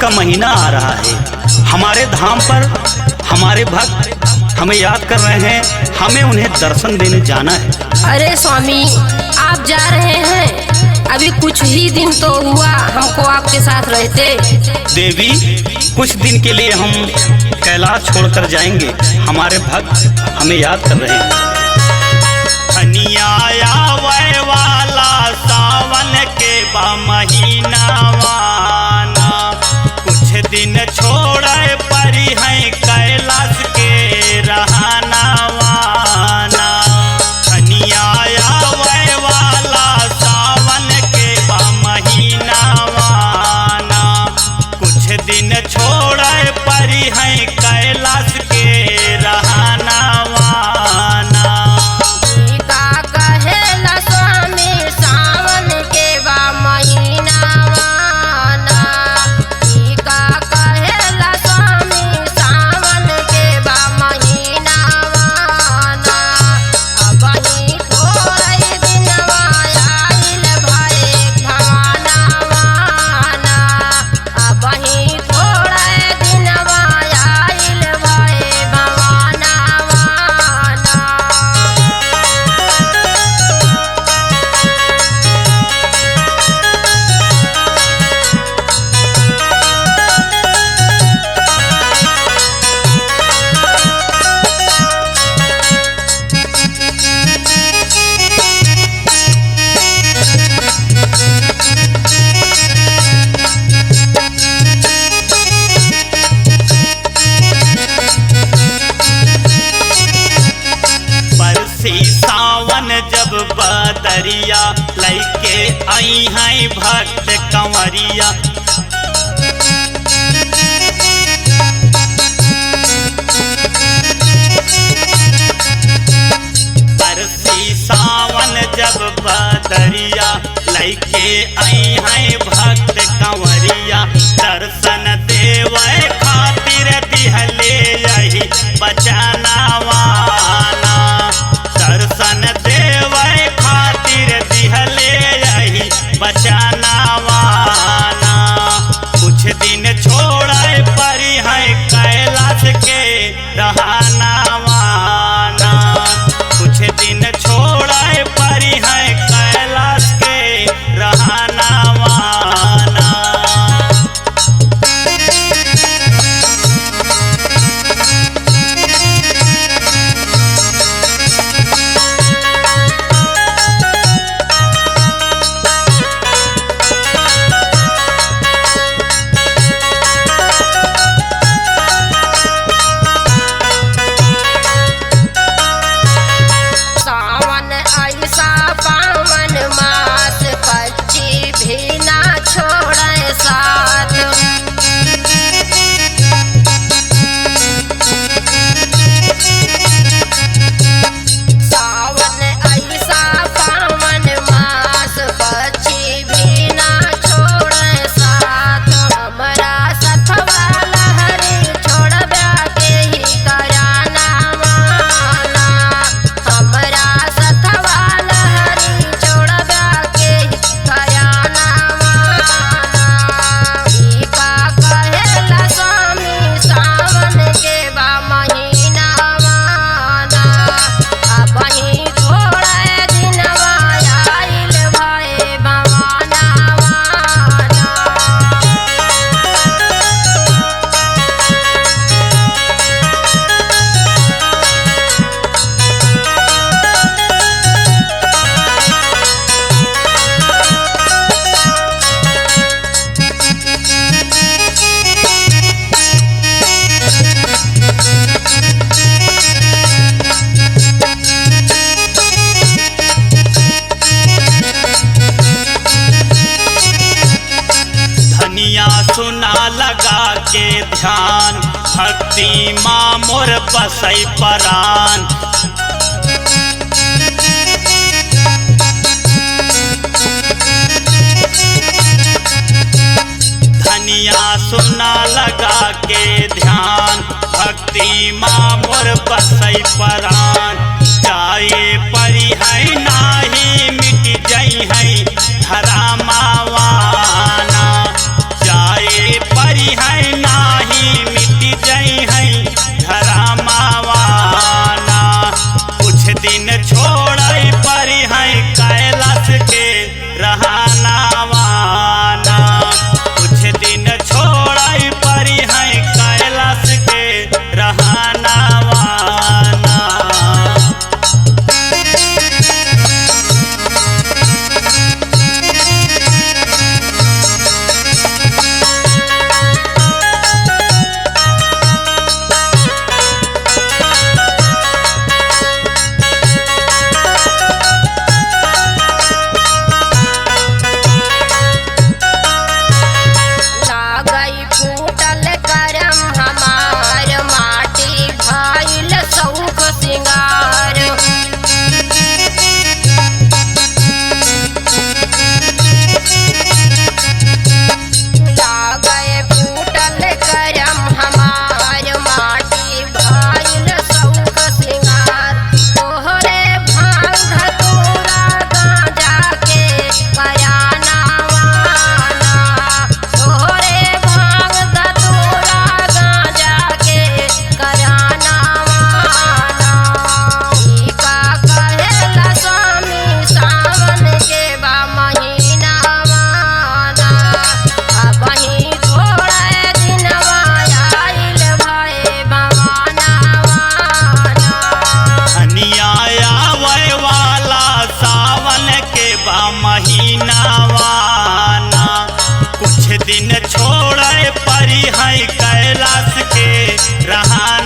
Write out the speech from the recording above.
का महीना आ रहा है। हमारे धाम पर हमारे भक्त हमें याद कर रहे हैं, हमें उन्हें दर्शन देने जाना है। अरे स्वामी, आप जा रहे हैं? अभी कुछ ही दिन तो हुआ हमको आपके साथ रहते। देवी, कुछ दिन के लिए हम कैलाश छोड़कर जाएंगे। हमारे भक्त हमें याद कर रहे हैं। आवे वाला सावन के बा महीना वाना, कुछ दिन छोड़े परी है कैलाश के रहना वाना। आवे वाला सावन के बा महीना वाना, कुछ दिन छोड़े परी है कैलाश के रहना वाना। सावन जब बदरिया लैके आई हैं भक्त कंवरिया, बरसी सावन जब बदरिया लैके आई हैं भक्त कंवरिया। दर्शन देवे खातिर दिहले यही बचाना वाना, दर्शन देवे खातिर दिहले यही बचाना वाना। कुछ दिन छोड़े परी है कैलाश के रहना वाना, कुछ दिन छोड़े परी है कैलाश के रहना वाना। सुना लगा के ध्यान, भक्ति माँ मोर बसई परान। धनिया सुना लगा के ध्यान, भक्ति माँ मोर बसई परान। जाए परी है नाही मिट जाई है धरा मावाना, जाए परी नवाना। कुछ दिन छोड़े परी है कैलाश के रहाना।